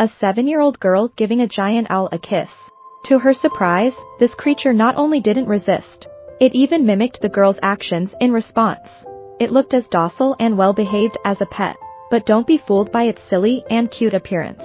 a 7-year-old girl giving a giant owl a kiss. To her surprise, this creature not only didn't resist, it even mimicked the girl's actions in response. It looked as docile and well-behaved as a pet. But don't be fooled by its silly and cute appearance.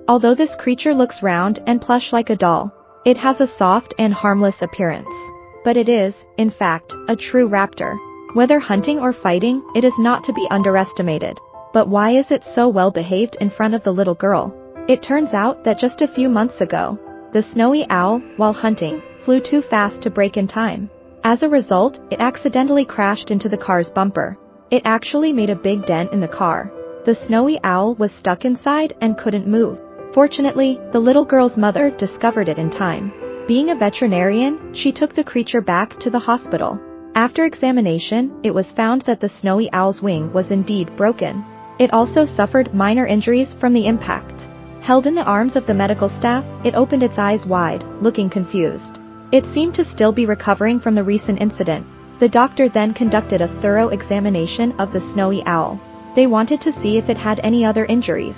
Although this creature looks round and plush like a doll, it has a soft and harmless appearance. But it is, in fact, a true raptor. Whether hunting or fighting, it is not to be underestimated. But why is it so well behaved in front of the little girl? It turns out that just a few months ago, the snowy owl, while hunting, flew too fast to brake in time. As a result, it accidentally crashed into the car's bumper. It actually made a big dent in the car. The snowy owl was stuck inside and couldn't move. Fortunately, the little girl's mother discovered it in time. Being a veterinarian, she took the creature back to the hospital. After examination, it was found that the snowy owl's wing was indeed broken. It also suffered minor injuries from the impact. Held in the arms of the medical staff, it opened its eyes wide, looking confused. It seemed to still be recovering from the recent incident. The doctor then conducted a thorough examination of the snowy owl. They wanted to see if it had any other injuries.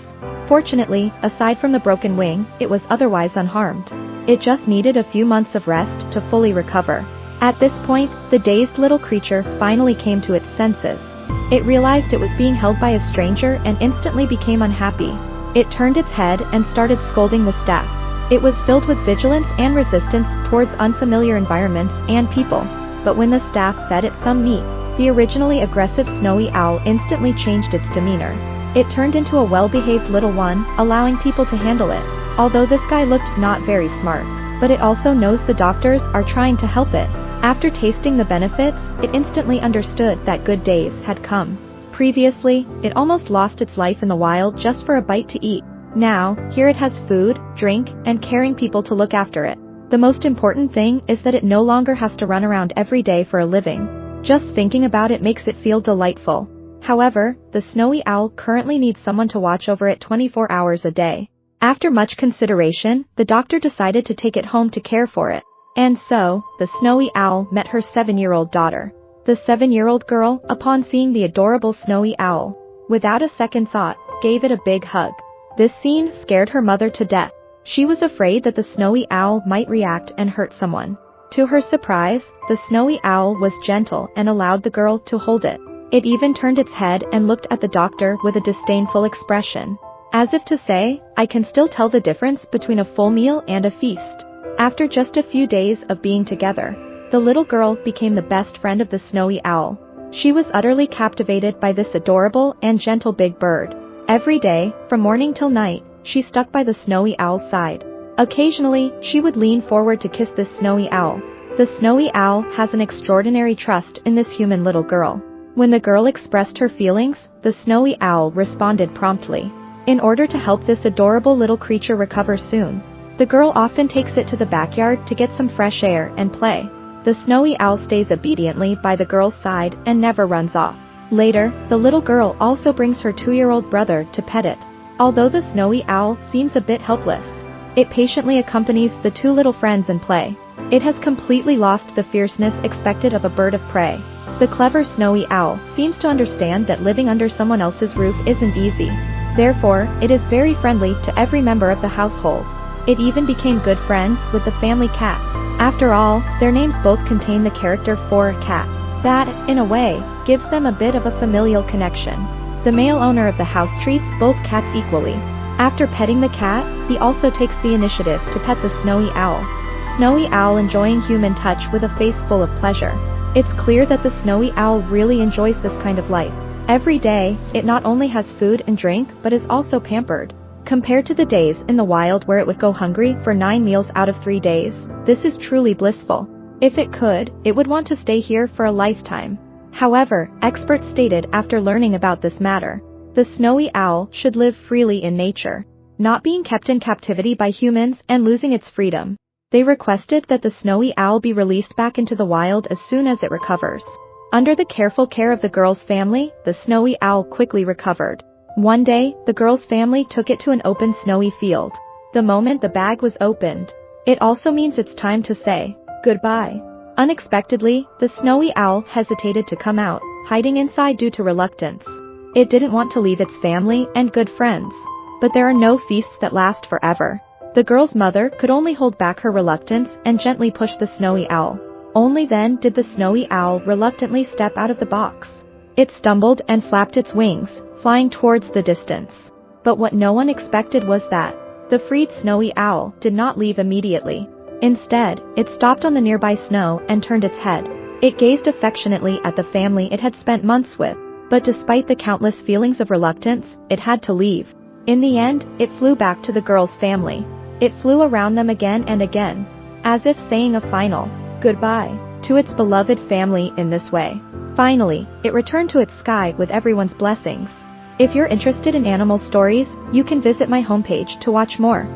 Fortunately, aside from the broken wing, it was otherwise unharmed. It just needed a few months of rest to fully recover. At this point, the dazed little creature finally came to its senses. It realized it was being held by a stranger and instantly became unhappy. It turned its head and started scolding the staff. It was filled with vigilance and resistance towards unfamiliar environments and people. But when the staff fed it some meat, the originally aggressive snowy owl instantly changed its demeanor. It turned into a well-behaved little one, allowing people to handle it. Although this guy looked not very smart, but it also knows the doctors are trying to help it. After tasting the benefits, it instantly understood that good days had come. Previously, it almost lost its life in the wild just for a bite to eat. Now, here it has food, drink, and caring people to look after it. The most important thing is that it no longer has to run around every day for a living. Just thinking about it makes it feel delightful. However, the snowy owl currently needs someone to watch over it 24 hours a day. After much consideration, the doctor decided to take it home to care for it. And so, the snowy owl met her 7-year-old daughter. The 7-year-old girl, upon seeing the adorable snowy owl, without a second thought, gave it a big hug. This scene scared her mother to death. She was afraid that the snowy owl might react and hurt someone. To her surprise, the snowy owl was gentle and allowed the girl to hold it. It even turned its head and looked at the doctor with a disdainful expression. As if to say, I can still tell the difference between a full meal and a feast. After just a few days of being together, the little girl became the best friend of the snowy owl. She was utterly captivated by this adorable and gentle big bird. Every day, from morning till night, she stuck by the snowy owl's side. Occasionally, she would lean forward to kiss this snowy owl. The snowy owl has an extraordinary trust in this human little girl. When the girl expressed her feelings, the snowy owl responded promptly. In order to help this adorable little creature recover soon, the girl often takes it to the backyard to get some fresh air and play. The snowy owl stays obediently by the girl's side and never runs off. Later, the little girl also brings her 2-year-old brother to pet it. Although the snowy owl seems a bit helpless, it patiently accompanies the two little friends in play. It has completely lost the fierceness expected of a bird of prey. The clever snowy owl seems to understand that living under someone else's roof isn't easy. Therefore, it is very friendly to every member of the household. It even became good friends with the family cat. After all, their names both contain the character for cat. That, in a way, gives them a bit of a familial connection. The male owner of the house treats both cats equally. After petting the cat, he also takes the initiative to pet the snowy owl. Snowy owl enjoying human touch with a face full of pleasure. It's clear that the snowy owl really enjoys this kind of life. Every day, it not only has food and drink but is also pampered. Compared to the days in the wild where it would go hungry for 9 meals out of 3 days, this is truly blissful. If it could, it would want to stay here for a lifetime. However, experts stated after learning about this matter, the snowy owl should live freely in nature, not being kept in captivity by humans and losing its freedom. They requested that the snowy owl be released back into the wild as soon as it recovers. Under the careful care of the girl's family, the snowy owl quickly recovered. One day, the girl's family took it to an open snowy field. The moment the bag was opened, it also means it's time to say goodbye. Unexpectedly, the snowy owl hesitated to come out, hiding inside due to reluctance. It didn't want to leave its family and good friends. But there are no feasts that last forever. The girl's mother could only hold back her reluctance and gently push the snowy owl. Only then did the snowy owl reluctantly step out of the box. It stumbled and flapped its wings, flying towards the distance. But what no one expected was that the freed snowy owl did not leave immediately. Instead, it stopped on the nearby snow and turned its head. It gazed affectionately at the family it had spent months with, but despite the countless feelings of reluctance, it had to leave. In the end, it flew back to the girl's family. It flew around them again and again, as if saying a final goodbye to its beloved family in this way. Finally, it returned to its sky with everyone's blessings. If you're interested in animal stories, you can visit my homepage to watch more.